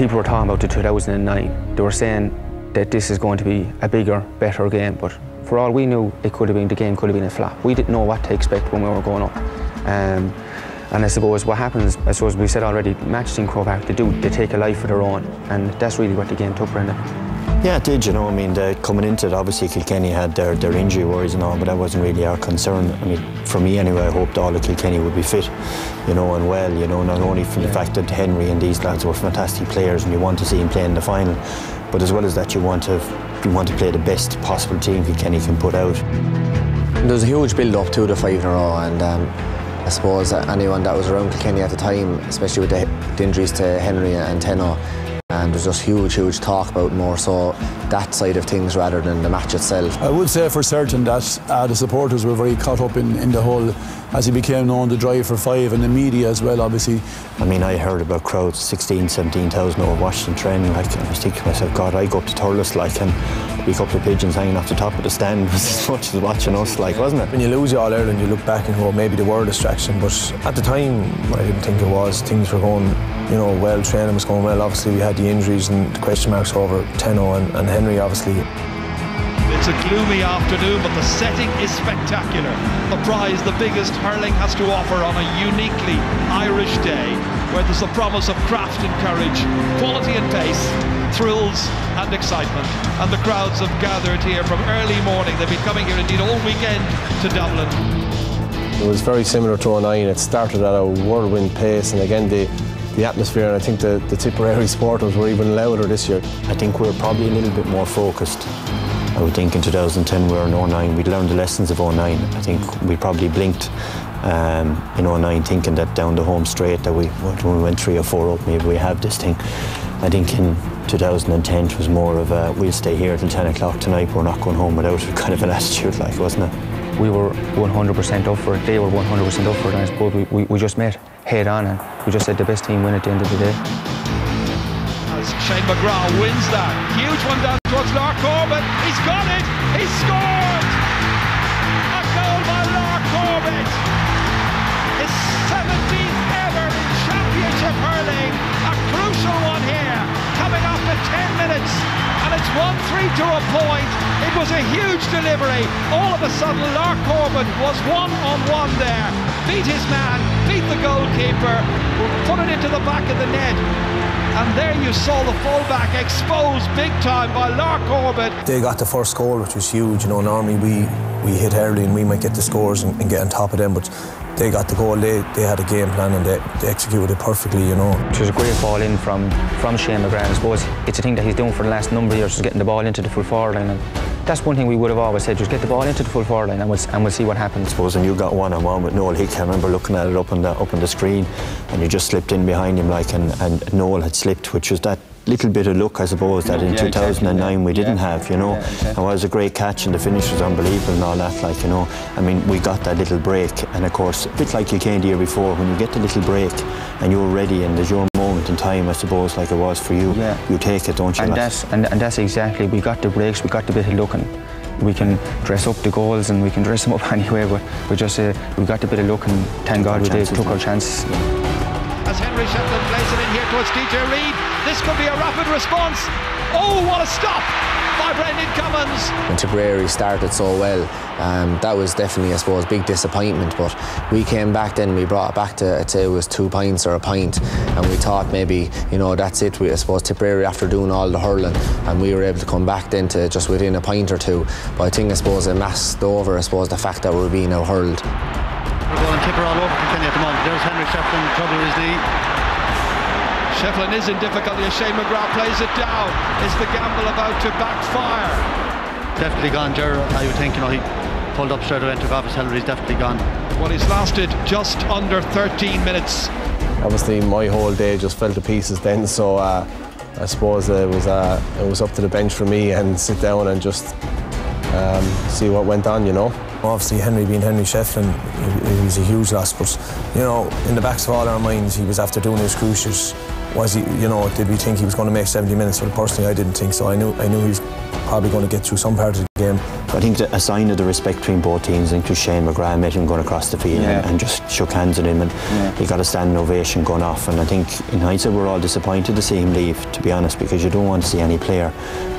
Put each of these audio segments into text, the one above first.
people were talking about the 2009. They were saying that this is going to be a bigger, better game, but for all we knew, it could have been, the game could have been a flop. We didn't know what to expect when we were going up. And I suppose what happens, I suppose we said already, matches in Croke Park, they take a life of their own, and that's really what the game took, Brendan. Yeah, it did, you know. I mean, coming into it, obviously Kilkenny had their injury worries and all, but that wasn't really our concern. I mean, for me anyway, I hoped all of Kilkenny would be fit, you know, and well, you know, not only from the fact that Henry and these lads were fantastic players and you want to see him play in the final, but as well as that, you want to play the best possible team Kilkenny can put out. There was a huge build-up to the 5 in a row, and I suppose anyone that was around Kilkenny at the time, especially with the injuries to Henry and Tenno, and there's just huge talk about more so that side of things rather than the match itself. I would say for certain that the supporters were very caught up in the whole, as he became known, the drive for 5, and the media as well, obviously. I mean, I heard about crowds, 16,000, 17,000 over Washington training, like, and I was thinking to myself, God, I go up to Thurles, like, and we couple of pigeons hanging off the top of the stand was as much as watching us, like, wasn't it? When you lose the All-Ireland, you look back and go, maybe they were a distraction, but at the time, I didn't think it was. Things were going, you know, well, training was going well. Obviously, we had the injuries and the question marks over Tenno and Henry, obviously. It's a gloomy afternoon, but the setting is spectacular. The prize, the biggest hurling has to offer on a uniquely Irish day, where there's the promise of craft and courage, quality and pace, thrills and excitement. And the crowds have gathered here from early morning. They've been coming here indeed all weekend to Dublin. It was very similar to 2009. It started at a whirlwind pace, and again the atmosphere, and I think the Tipperary supporters were even louder this year. I think we were probably a little bit more focused. I would think in 2010 we were in 2009, we'd learned the lessons of 2009. I think we probably blinked in 2009 thinking that down the home straight that when we went 3 or 4 up, maybe we have this thing. I think in 2010 it was more of a, we'll stay here till 10 o'clock tonight, we're not going home without it, kind of an attitude, like, wasn't it? We were 100% up for it, they were 100% up for it, and I suppose we just met head on, and we just said the best team win at the end of the day. As Shane McGrath wins that, huge one down towards Lark Corbett, he's got it, he's scored! A goal by Lark Corbett! His 17th ever in Championship hurling, a crucial one here, coming up at 10 minutes, and it's 1-3 to a point. It was a huge delivery. All of a sudden, Lark Corbett was one-on-one there, beat his man, beat the goalkeeper, put it into the back of the net. And there you saw the fullback exposed big time by Lark Corbett. They got the first goal, which was huge. You know, normally we hit early and we might get the scores and get on top of them, but they got the goal. They had a game plan and they executed it perfectly, you know. It was a great ball in from Shane McGrath. I suppose it's a thing that he's doing for the last number of years, is getting the ball into the full forward line. And that's one thing we would have always said, just get the ball into the full forward line and we'll see what happens. I suppose when you got one-on-one with Noel Hick, I remember looking at it up on the screen, and you just slipped in behind him, like, and Noel had slipped, which was that little bit of luck, I suppose, that in 2009 we didn't have, you know. It was a great catch and the finish was unbelievable and all that, like, you know. I mean, we got that little break, and of course, a bit like Kilkenny the year before, when you get the little break and you're ready and there's your moment in time, I suppose, like it was for you, you take it, don't you? And that's exactly, we got the breaks, we got the bit of luck, and we can dress up the goals and we can dress them up anyway, but we just we got the bit of luck, and thank God we took our chances. As Henry Shefflin plays it in here towards DJ Reid, this could be a rapid response. Oh, what a stop by Brendan Cummins. When Tipperary started so well, that was definitely, I suppose, big disappointment, but we came back then, we brought it back to, I'd say it was 2 pints or a pint, and we thought maybe, you know, that's it. I suppose Tipperary, after doing all the hurling, and we were able to come back then to just within a pint or 2, but I think, I suppose, it masked over, I suppose, the fact that we're being out-hurled. We're going Tipper all over Kilkenny at the moment. There's Henry Shefflin, trouble with his knee. Shefflin is in difficulty as Shane McGrath plays it down. Is the gamble about to backfire? Definitely gone, Ger. I would think, you know, he pulled up straight away and took off his helmet. He's definitely gone. Well, he's lasted just under 13 minutes. Obviously, my whole day just fell to pieces then, so I suppose it was up to the bench for me and sit down and just see what went on, you know. Obviously, Henry being Henry Shefflin, he was a huge loss, but, you know, in the backs of all our minds, he was after doing his crucials. Was he, you know, did we think he was going to make 70 minutes? Well, personally, I didn't think so. I knew he was probably going to get through some part of the game. I think a sign of the respect between both teams. I think Shane McGrath met him going across the field and just shook hands with him, and he got a standing ovation going off. And I think in hindsight we're all disappointed to see him leave, to be honest, because you don't want to see any player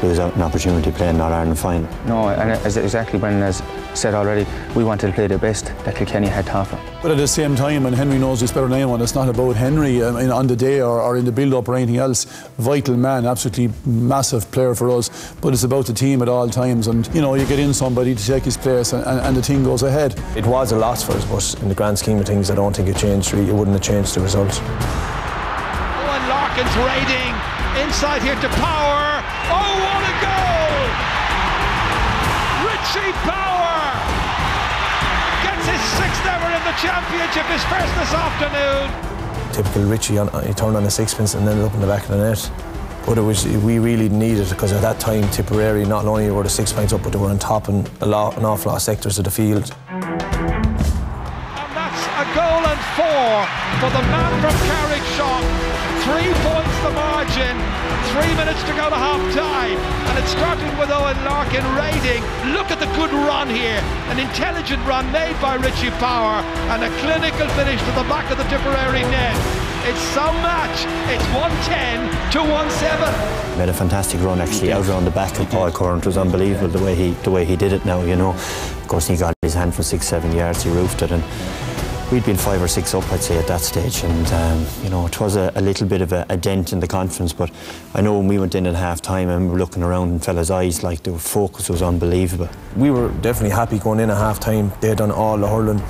lose out an opportunity to play in All-Ireland final. No, and as exactly Brendan has said already, we wanted to play the best that Kilkenny had to offer. But at the same time, and Henry knows this better than anyone, it's not about Henry on the day or in the build-up or anything else. Vital man, absolutely massive player for us, but it's about the team at all times, and you know, you get in somebody to take his place and the team goes ahead. It was a loss for us, but in the grand scheme of things I don't think it wouldn't have changed the result. Owen Larkin's raiding inside here to Power. Oh, what a goal! Richie Power gets his 6th ever in the championship, his first this afternoon. Typical Richie, he turned on a sixpence and ended up in the back of the net. But we really needed it, because at that time Tipperary not only were the 6 points up, but they were on top in an awful lot of sectors of the field. And that's a goal and 4 for the man from Carrickshaw. 3 points the margin, 3 minutes to go to half-time, and it's starting with Owen Larkin raiding. Look at the good run here, an intelligent run made by Richie Power, and a clinical finish to the back of the Tipperary net. It's some match. It's 110 to 17. Made a fantastic run actually out around the back of Paul Curran. It was unbelievable the way he did it now, you know. Of course he got his hand for 6-7 yards, he roofed it, and we'd been 5 or 6 up, I'd say, at that stage, and you know, it was a little bit of a dent in the confidence. But I know when we went in at half-time and we were looking around in fellas' eyes, like the focus was unbelievable. We were definitely happy going in at half-time. They'd done all the hurling,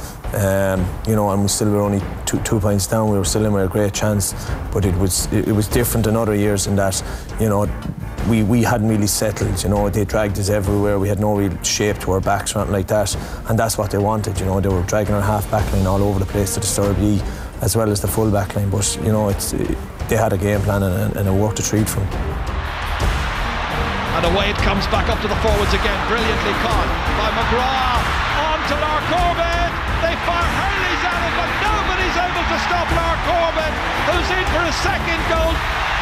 you know, and we still were only two points down. We were still in with a great chance, but it was different than other years in that, you know, we hadn't really settled, you know. They dragged us everywhere. We had no real shape to our backs or anything like that, and that's what they wanted, you know. They were dragging our half-back line all over the place to disturb ye, as well as the full-back line, but, you know, they had a game plan and it worked a treat for them. And away it comes back up to the forwards again, brilliantly caught by McGrath, on to Lark Corbett. They fire Hurley's at it, but nobody's able to stop Lark Corbett, who's in for a second goal.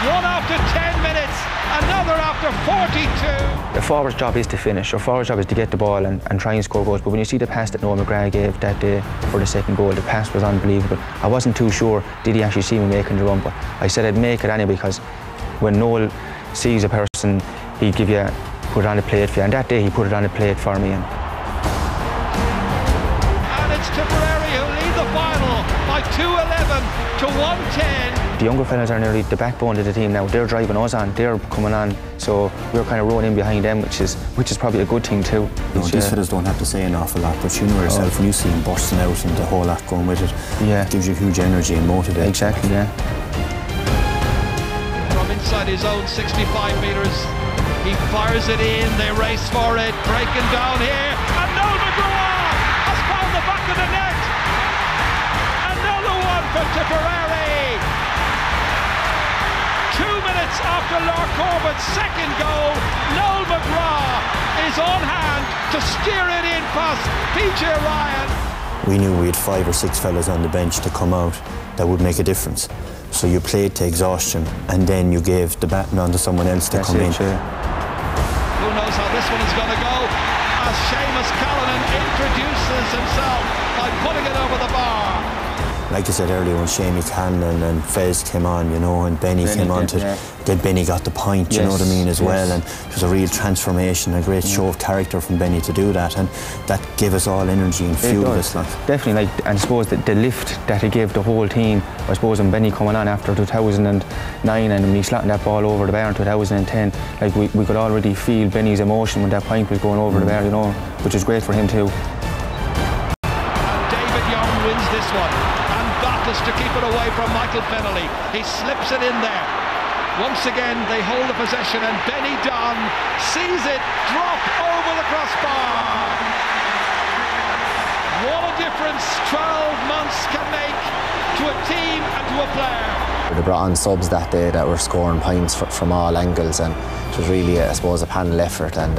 One after 10 minutes, another after 42. The forward's job is to finish. Our forward's job is to get the ball and try and score goals. But when you see the pass that Noel McGrath gave that day for the second goal, the pass was unbelievable. I wasn't too sure, did he actually see me making the run? But I said I'd make it anyway, because when Noel sees a person, he'd give you, put it on the plate for you. And that day he put it on the plate for me. And it's Tipperary who lead the final by 2-11 to 110. The younger fellas are nearly the backbone of the team now. They're driving us on, they're coming on, so we're kind of rolling in behind them, which is probably a good thing too. No, these fellas don't have to say an awful lot, but you know yourself, when you see them bursting out and the whole lot going with it, it gives you huge energy and motivation. Exactly, yeah. From inside his own 65 metres, he fires it in, they race for it, breaking down here, and Noel McGrath has found the back of the net. Another one for Tipperary. 2 minutes after Lark Corbett's second goal, Noel McGrath is on hand to steer it in past PJ Ryan. We knew we had 5 or 6 fellas on the bench to come out that would make a difference. So you played to exhaustion, and then you gave the baton on to someone else to come in. Who knows how this one is going to go, as Seamus Callanan introduces himself by putting it over the bar. Like I said earlier, when Seamus Callanan and Fez came on, you know, and Benny came on to it, then Benny got the point, you know what I mean, as well, and it was a real transformation, a great show of character from Benny to do that, and that gave us all energy and fueled us. Definitely, like, and I suppose the lift that it gave the whole team, I suppose, when Benny coming on after 2009 and me slotting that ball over the bar in 2010, like we could already feel Benny's emotion when that point was going over the bar, you know, which is great for him too. And David Young wins this one. To keep it away from Michael Fennelly. He slips it in there. Once again they hold the possession, and Benny Dunn sees it drop over the crossbar. What a difference 12 months can make to a team and to a player. They brought on subs that day that were scoring points from all angles, and it was really, I suppose, a panel effort, and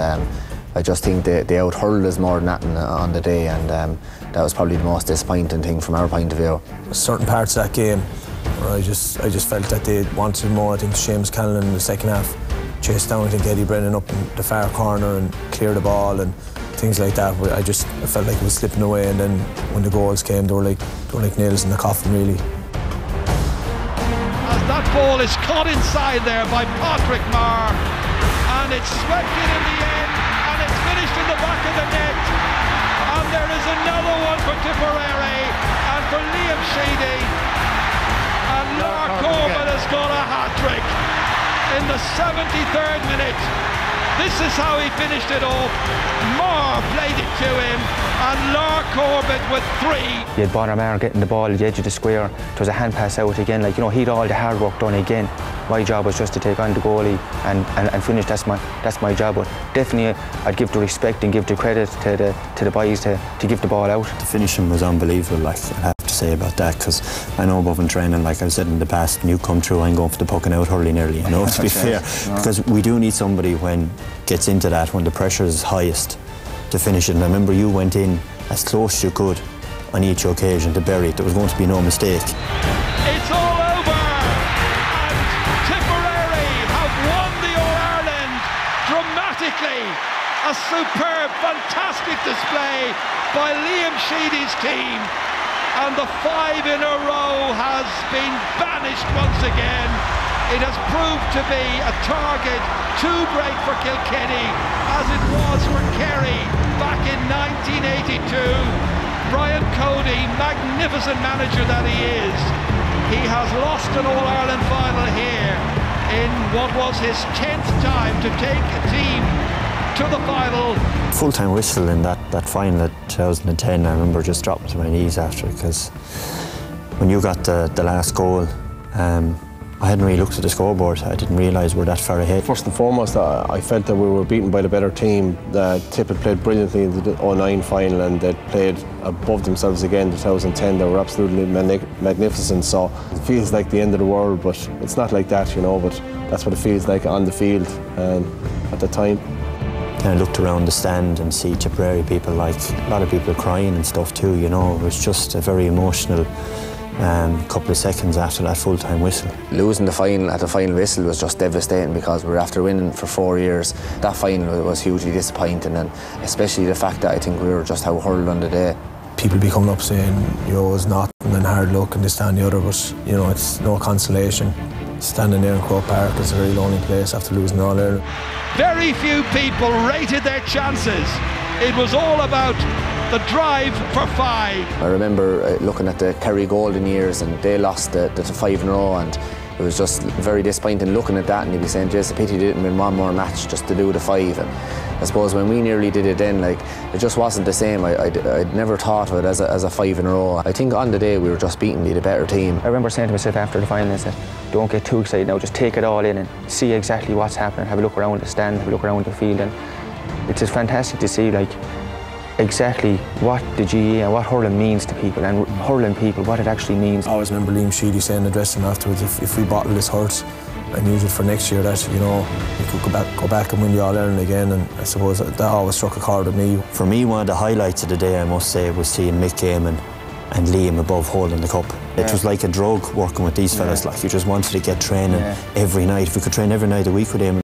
I just think they out-hurled us more than that on the day, and that was probably the most disappointing thing from our point of view. Certain parts of that game where I just felt that they wanted more. I think Seamus Callanan in the second half chased down, I think, Eddie Brennan up in the far corner and cleared the ball, and I things like that. I felt like it was slipping away, and then when the goals came, they were like nails in the coffin, really. As that ball is caught inside there by Patrick Marr, and it's swept in the end, and it's finished in the back of the net. And there is another one for Tipperary, and for Liam Sheedy. And Lark Corbett has got a hat-trick in the 73rd minute. This is how he finished it off. Marr played it to him, and Lark Corbett with 3. You had Bonner Marr getting the ball at the edge of the square. There was a hand pass out again. Like, you know, he'd all the hard work done again. My job was just to take on the goalie and finish. That's my job. But definitely, I'd give the respect and give the credit to the boys to give the ball out. The finishing was unbelievable. Like, I have to say about that, because I know above in training, like I've said in the past, when you come through, I'm going for the puck and out hurling early. You know, to be fair, because we do need somebody when gets into that, when the pressure is highest, to finish it. And I remember you went in as close as you could on each occasion to bury it. There was going to be no mistake. It's all over, and Tipperary have won the All-Ireland dramatically. A superb, fantastic display by Liam Sheedy's team, and the 5 in a row has been banished once again. It has proved to be a target too great for Kilkenny, as it was for Kerry back in 1982. Brian Cody, magnificent manager that he is, he has lost an All-Ireland final here in what was his 10th time to take a team to the final. Full-time whistle in that final at 2010, I remember just dropping to my knees after, because when you got the last goal, I hadn't really looked at the scoreboard. I didn't realise we're that far ahead. First and foremost, I felt that we were beaten by the better team. Tipp had played brilliantly in the 09 final, and they played above themselves again in 2010. They were absolutely magnificent. So it feels like the end of the world, but it's not like that, you know. But that's what it feels like on the field at the time. I looked around the stand and see Tipperary people, like a lot of people crying and stuff too, you know. It was just a very emotional couple of seconds after that full-time whistle. Losing the final at the final whistle was just devastating, because we were after winning for 4 years. That final was hugely disappointing, and especially the fact that I think we were just out-hurled on the day. People be coming up saying, you know, it's nothing and hard luck and this, that and the other, but, you know, it's no consolation. Standing there in Croke Park is a very lonely place after losing All-Ireland. Very few people rated their chances. It was all about the drive for 5. I remember looking at the Kerry golden years, and they lost the 5 in a row, and it was just very disappointing looking at that, and you'd be saying, just a pity they didn't win one more match just to do the 5. And I suppose when we nearly did it then, like, it just wasn't the same. I'd never thought of it as a 5 in a row. I think on the day we were just beating the better team. I remember saying to myself after the final, I said, don't get too excited now, just take it all in and see exactly what's happening, have a look around the stand, have a look around the field, and it's just fantastic to see, like, exactly what the GE and what hurling means to people, and hurling people, what it actually means. I always remember Liam Sheedy saying in the dressing room afterwards, if we bottle this hurt and use it for next year, that, you know, we could go back and win the All-Ireland again, and I suppose that always struck a chord with me. For me, one of the highlights of the day, I must say, was seeing Mick Gaiman and Liam above holding the cup. It was like a drug working with these fellas. Like, you just wanted to get training every night. If we could train every night of the week with him